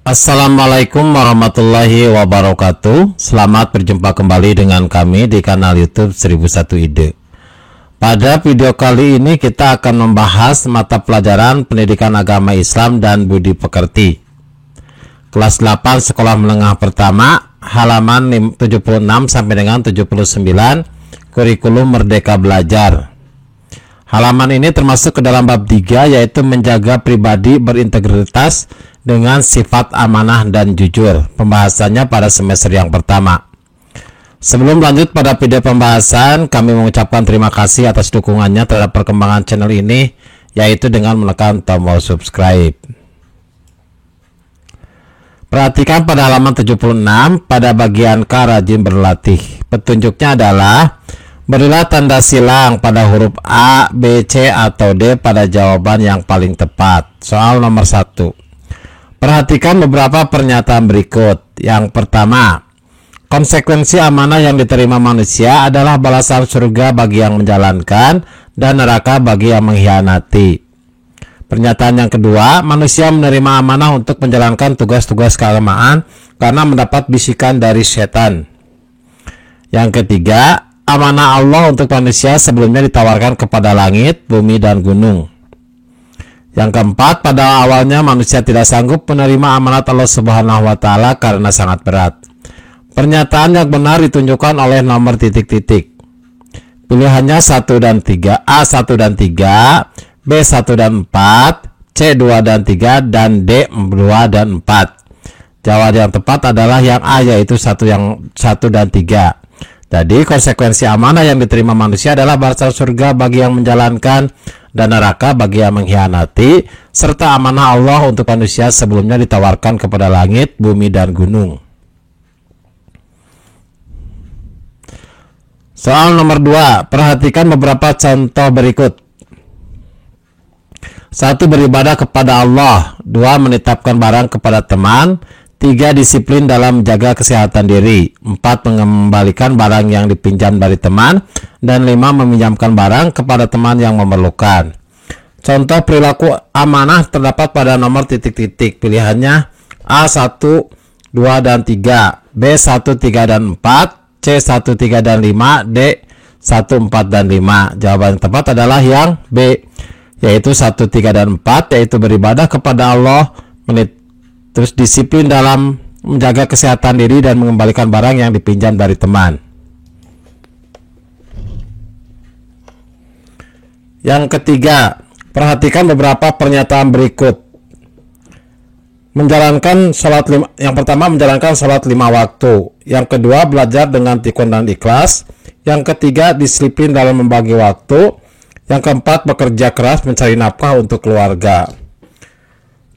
Assalamualaikum warahmatullahi wabarakatuh. Selamat berjumpa kembali dengan kami di kanal YouTube 1001 Ide. Pada video kali ini kita akan membahas mata pelajaran Pendidikan Agama Islam dan Budi Pekerti. Kelas 8 Sekolah Menengah Pertama, halaman 76 sampai dengan 79, Kurikulum Merdeka Belajar. Halaman ini termasuk ke dalam bab 3, yaitu menjaga pribadi berintegritas dengan sifat amanah dan jujur. Pembahasannya pada semester yang pertama. Sebelum lanjut pada video pembahasan, kami mengucapkan terima kasih atas dukungannya terhadap perkembangan channel ini, yaitu dengan menekan tombol subscribe. Perhatikan pada halaman 76, pada bagian K, rajin berlatih. Petunjuknya adalah: berilah tanda silang pada huruf A, B, C, atau D pada jawaban yang paling tepat. Soal nomor 1. Perhatikan beberapa pernyataan berikut. Yang pertama, konsekuensi amanah yang diterima manusia adalah balasan surga bagi yang menjalankan dan neraka bagi yang mengkhianati. Pernyataan yang kedua, manusia menerima amanah untuk menjalankan tugas-tugas keagamaan karena mendapat bisikan dari setan. Yang ketiga, amanah Allah untuk manusia sebelumnya ditawarkan kepada langit, bumi, dan gunung. Yang keempat, pada awalnya manusia tidak sanggup menerima amanat Allah Subhanahu wa Ta'ala karena sangat berat. Pernyataan yang benar ditunjukkan oleh nomor titik-titik. Pilihannya 1 dan 3, A 1 dan 3, B 1 dan 4, C 2 dan 3, dan D 2 dan 4. Jawaban yang tepat adalah yang A, yaitu 1 dan 3. Jadi konsekuensi amanah yang diterima manusia adalah balasan surga bagi yang menjalankan dan neraka bagi yang mengkhianati, serta amanah Allah untuk manusia sebelumnya ditawarkan kepada langit, bumi, dan gunung. Soal nomor 2, perhatikan beberapa contoh berikut. 1. Beribadah kepada Allah. 2. Menitipkan barang kepada teman. 3. Disiplin dalam menjaga kesehatan diri. 4. Mengembalikan barang yang dipinjam dari teman. Dan 5. Meminjamkan barang kepada teman yang memerlukan. Contoh perilaku amanah terdapat pada nomor titik-titik. Pilihannya A 1, 2, dan 3, B 1, 3, dan 4, C 1, 3, dan 5, D 1, 4, dan 5. Jawaban yang tepat adalah yang B, yaitu 1, 3, dan 4, yaitu beribadah kepada Allah, terus disiplin dalam menjaga kesehatan diri, dan mengembalikan barang yang dipinjam dari teman. Yang ketiga, perhatikan beberapa pernyataan berikut. Yang pertama, menjalankan sholat 5 waktu. Yang kedua, belajar dengan tekun dan ikhlas. Yang ketiga, disiplin dalam membagi waktu. Yang keempat, bekerja keras mencari nafkah untuk keluarga.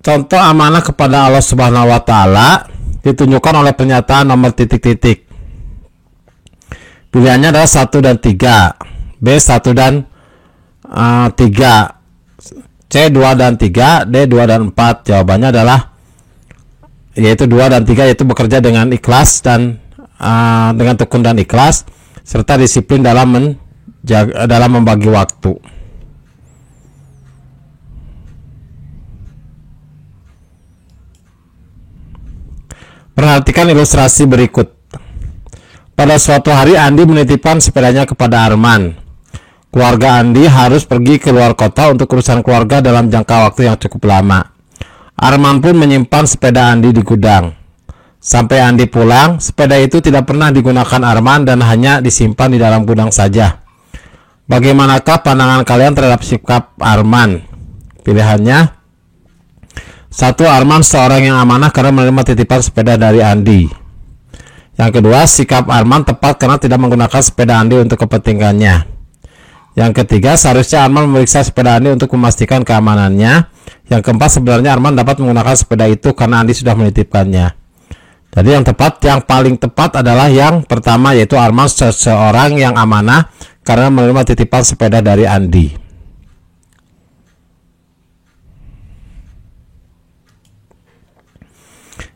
Contoh amanah kepada Allah Subhanahu wa Ta'ala ditunjukkan oleh pernyataan nomor titik-titik. Pilihannya adalah 1 dan 3, B 1 dan 3, C 2 dan 3, D 2 dan 4. Jawabannya adalah yaitu 2 dan 3, yaitu bekerja dengan ikhlas dan dengan tekun dan ikhlas, serta disiplin dalam membagi waktu. Perhatikan ilustrasi berikut. Pada suatu hari Andi menitipkan sepedanya kepada Arman. Keluarga Andi harus pergi ke luar kota untuk urusan keluarga dalam jangka waktu yang cukup lama. Arman pun menyimpan sepeda Andi di gudang. Sampai Andi pulang, sepeda itu tidak pernah digunakan Arman dan hanya disimpan di dalam gudang saja. Bagaimanakah pandangan kalian terhadap sikap Arman? Pilihannya: 1. Arman seorang yang amanah karena menerima titipan sepeda dari Andi. Yang kedua, sikap Arman tepat karena tidak menggunakan sepeda Andi untuk kepentingannya. Yang ketiga, seharusnya Arman memeriksa sepeda Andi untuk memastikan keamanannya. Yang keempat, sebenarnya Arman dapat menggunakan sepeda itu karena Andi sudah menitipkannya. Jadi yang paling tepat adalah yang pertama, yaitu Arman seseorang yang amanah karena menerima titipan sepeda dari Andi.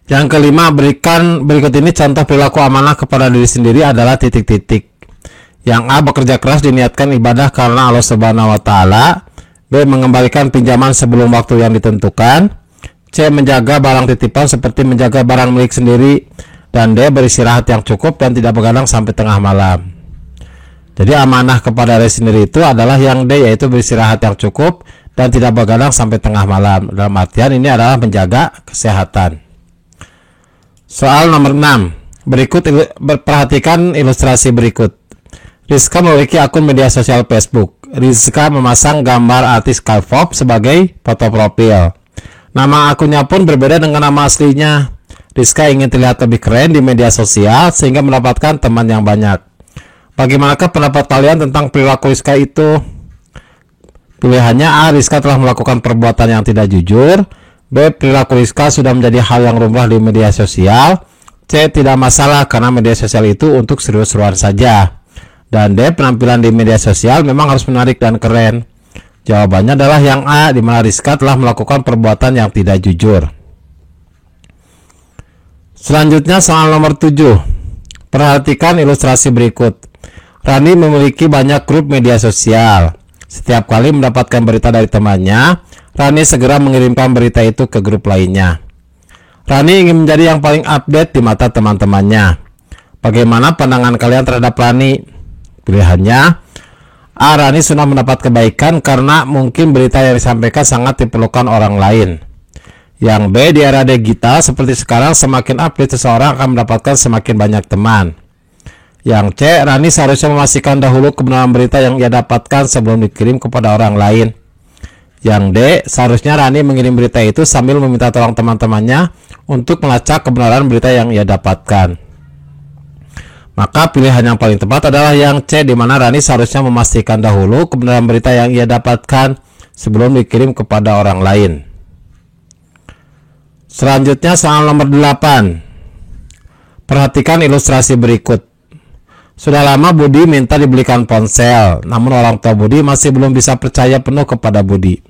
Yang kelima, berikut ini contoh perilaku amanah kepada diri sendiri adalah titik-titik. Yang A, bekerja keras diniatkan ibadah karena Allah Subhanahu wa Ta'ala. B, mengembalikan pinjaman sebelum waktu yang ditentukan. C. Menjaga barang titipan seperti menjaga barang milik sendiri. Dan D. Beristirahat yang cukup dan tidak begadang sampai tengah malam. Jadi amanah kepada diri sendiri itu adalah yang D, yaitu beristirahat yang cukup dan tidak begadang sampai tengah malam. Dalam artian ini adalah menjaga kesehatan. Soal nomor 6. Perhatikan ilustrasi berikut. Rizka memiliki akun media sosial Facebook. Rizka memasang gambar artis K-pop sebagai foto profil. Nama akunnya pun berbeda dengan nama aslinya. Rizka ingin terlihat lebih keren di media sosial sehingga mendapatkan teman yang banyak. Bagaimanakah pendapat kalian tentang perilaku Rizka itu? Pilihannya A. Rizka telah melakukan perbuatan yang tidak jujur. B. Perilaku Rizka sudah menjadi hal yang lumrah di media sosial. C. Tidak masalah karena media sosial itu untuk seru-seruan saja. Dan D. Penampilan di media sosial memang harus menarik dan keren. Jawabannya adalah yang A, di mana Rizka telah melakukan perbuatan yang tidak jujur. Selanjutnya soal nomor 7. Perhatikan ilustrasi berikut. Rani memiliki banyak grup media sosial. Setiap kali mendapatkan berita dari temannya, Rani segera mengirimkan berita itu ke grup lainnya. Rani ingin menjadi yang paling update di mata teman-temannya. Bagaimana pandangan kalian terhadap Rani? Pilihannya A. Rani sudah mendapat kebaikan karena mungkin berita yang disampaikan sangat diperlukan orang lain. Yang B. Di era digital seperti sekarang, semakin update seseorang akan mendapatkan semakin banyak teman. Yang C. Rani seharusnya memastikan dahulu kebenaran berita yang ia dapatkan sebelum dikirim kepada orang lain. Yang D. Seharusnya Rani mengirim berita itu sambil meminta tolong teman-temannya untuk melacak kebenaran berita yang ia dapatkan. Maka pilihan yang paling tepat adalah yang C, di mana Rani seharusnya memastikan dahulu kebenaran berita yang ia dapatkan sebelum dikirim kepada orang lain. Selanjutnya soal nomor 8. Perhatikan ilustrasi berikut. Sudah lama Budi minta dibelikan ponsel, namun orang tua Budi masih belum bisa percaya penuh kepada Budi.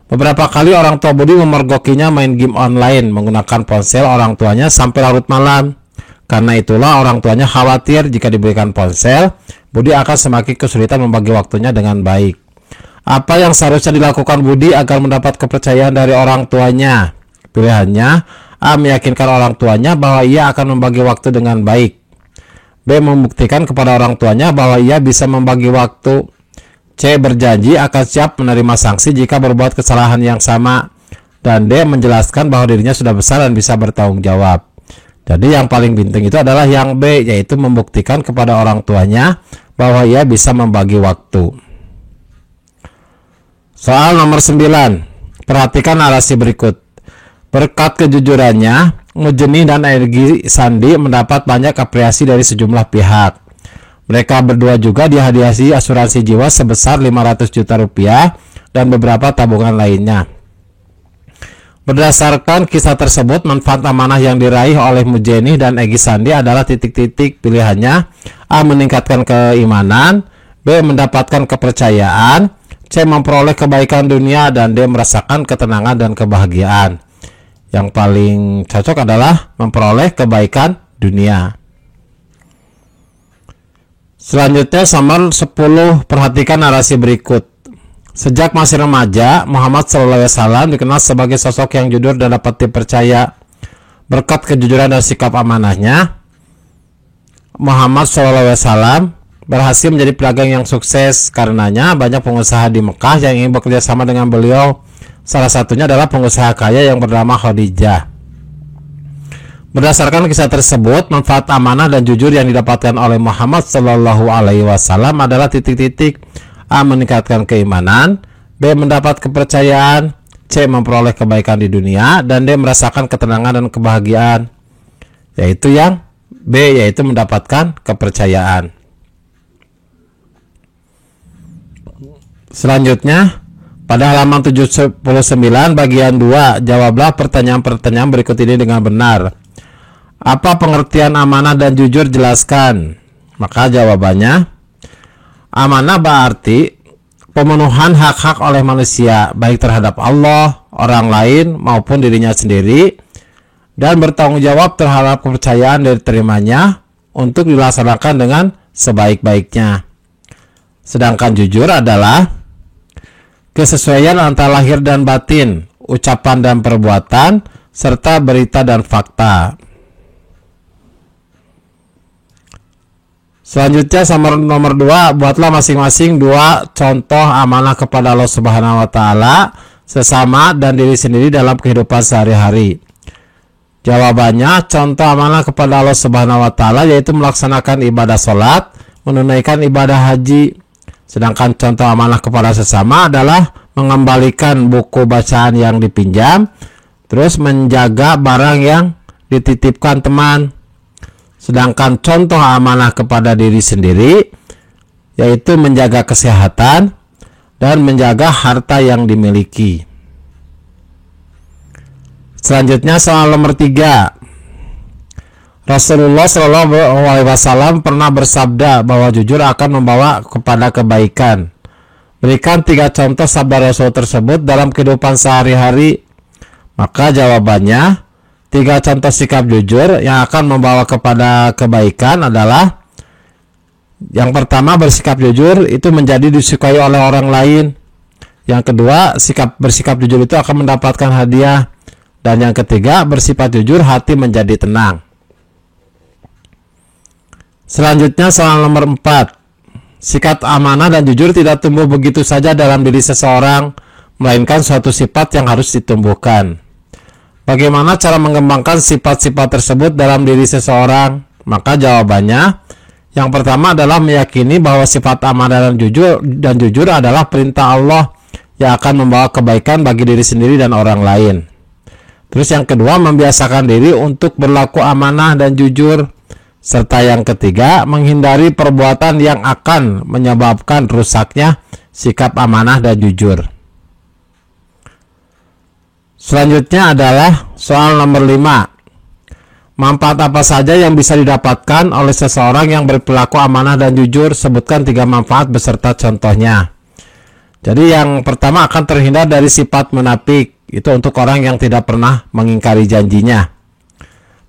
Beberapa kali orang tua Budi memergokinya main game online menggunakan ponsel orang tuanya sampai larut malam. Karena itulah orang tuanya khawatir jika diberikan ponsel, Budi akan semakin kesulitan membagi waktunya dengan baik. Apa yang seharusnya dilakukan Budi agar mendapat kepercayaan dari orang tuanya? Pilihannya A. Meyakinkan orang tuanya bahwa ia akan membagi waktu dengan baik. B. Membuktikan kepada orang tuanya bahwa ia bisa membagi waktu. C. Berjanji akan siap menerima sanksi jika berbuat kesalahan yang sama. Dan D. Menjelaskan bahwa dirinya sudah besar dan bisa bertanggung jawab. Jadi yang paling penting itu adalah yang B, yaitu membuktikan kepada orang tuanya bahwa ia bisa membagi waktu. Soal nomor 9. Perhatikan narasi berikut. Berkat kejujurannya, Mujeni dan Egy Sandi mendapat banyak apresiasi dari sejumlah pihak. Mereka berdua juga dihadiahi asuransi jiwa sebesar 500 juta rupiah dan beberapa tabungan lainnya. Berdasarkan kisah tersebut, manfaat amanah yang diraih oleh Mujeni dan Egy Sandi adalah titik-titik. Pilihannya A. Meningkatkan keimanan, B. Mendapatkan kepercayaan, C. Memperoleh kebaikan dunia, dan D. Merasakan ketenangan dan kebahagiaan. Yang paling cocok adalah memperoleh kebaikan dunia. Selanjutnya nomor 10. Perhatikan narasi berikut. Sejak masih remaja, Muhammad SAW dikenal sebagai sosok yang jujur dan dapat dipercaya. Berkat kejujuran dan sikap amanahnya, Muhammad SAW berhasil menjadi pedagang yang sukses. Karenanya banyak pengusaha di Mekah yang ingin bekerja sama dengan beliau. Salah satunya adalah pengusaha kaya yang bernama Khadijah. Berdasarkan kisah tersebut, manfaat amanah dan jujur yang didapatkan oleh Muhammad SAW adalah titik-titik. A. Meningkatkan keimanan, B. Mendapat kepercayaan, C. Memperoleh kebaikan di dunia, dan D. Merasakan ketenangan dan kebahagiaan. Yaitu yang B, yaitu mendapatkan kepercayaan. Selanjutnya, pada halaman 79 bagian 2, jawablah pertanyaan-pertanyaan berikut ini dengan benar. Apa pengertian amanah dan jujur? Jelaskan. Maka jawabannya, amanah berarti pemenuhan hak-hak oleh manusia, baik terhadap Allah, orang lain, maupun dirinya sendiri, dan bertanggung jawab terhadap kepercayaan yang diterimanya untuk dilaksanakan dengan sebaik-baiknya. Sedangkan jujur adalah kesesuaian antara lahir dan batin, ucapan dan perbuatan, serta berita dan fakta. Selanjutnya nomor 2, buatlah masing-masing 2 contoh amanah kepada Allah Subhanahu wa taala, sesama dan diri sendiri dalam kehidupan sehari-hari. Jawabannya, contoh amanah kepada Allah Subhanahu wa taala yaitu melaksanakan ibadah salat, menunaikan ibadah haji. Sedangkan contoh amanah kepada sesama adalah mengembalikan buku bacaan yang dipinjam, terus menjaga barang yang dititipkan teman. Sedangkan contoh amanah kepada diri sendiri yaitu menjaga kesehatan dan menjaga harta yang dimiliki. Selanjutnya soal nomor 3. Rasulullah SAW pernah bersabda bahwa jujur akan membawa kepada kebaikan. Berikan 3 contoh sabda Rasul tersebut dalam kehidupan sehari-hari. Maka jawabannya, 3 contoh sikap jujur yang akan membawa kepada kebaikan adalah: yang pertama, bersikap jujur itu menjadi disukai oleh orang lain. Yang kedua, bersikap jujur itu akan mendapatkan hadiah. Dan yang ketiga, bersifat jujur hati menjadi tenang. Selanjutnya soal nomor 4. Sikap amanah dan jujur tidak tumbuh begitu saja dalam diri seseorang, melainkan suatu sifat yang harus ditumbuhkan. Bagaimana cara mengembangkan sifat-sifat tersebut dalam diri seseorang? Maka jawabannya, yang pertama adalah meyakini bahwa sifat amanah dan jujur adalah perintah Allah yang akan membawa kebaikan bagi diri sendiri dan orang lain. Terus yang kedua, membiasakan diri untuk berlaku amanah dan jujur. Serta yang ketiga, menghindari perbuatan yang akan menyebabkan rusaknya sikap amanah dan jujur. Selanjutnya adalah soal nomor 5. Manfaat apa saja yang bisa didapatkan oleh seseorang yang berperilaku amanah dan jujur? Sebutkan 3 manfaat beserta contohnya. Jadi yang pertama, akan terhindar dari sifat munafik. Itu untuk orang yang tidak pernah mengingkari janjinya.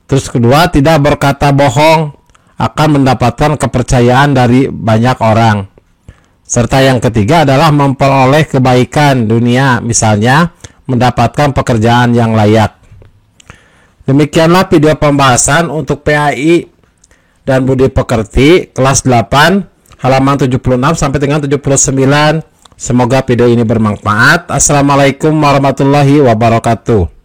Terus kedua, tidak berkata bohong, akan mendapatkan kepercayaan dari banyak orang. Serta yang ketiga adalah memperoleh kebaikan dunia, misalnya mendapatkan pekerjaan yang layak. Demikianlah video pembahasan untuk PAI dan Budi Pekerti kelas 8 halaman 76 sampai dengan 79. Semoga video ini bermanfaat. Assalamualaikum warahmatullahi wabarakatuh.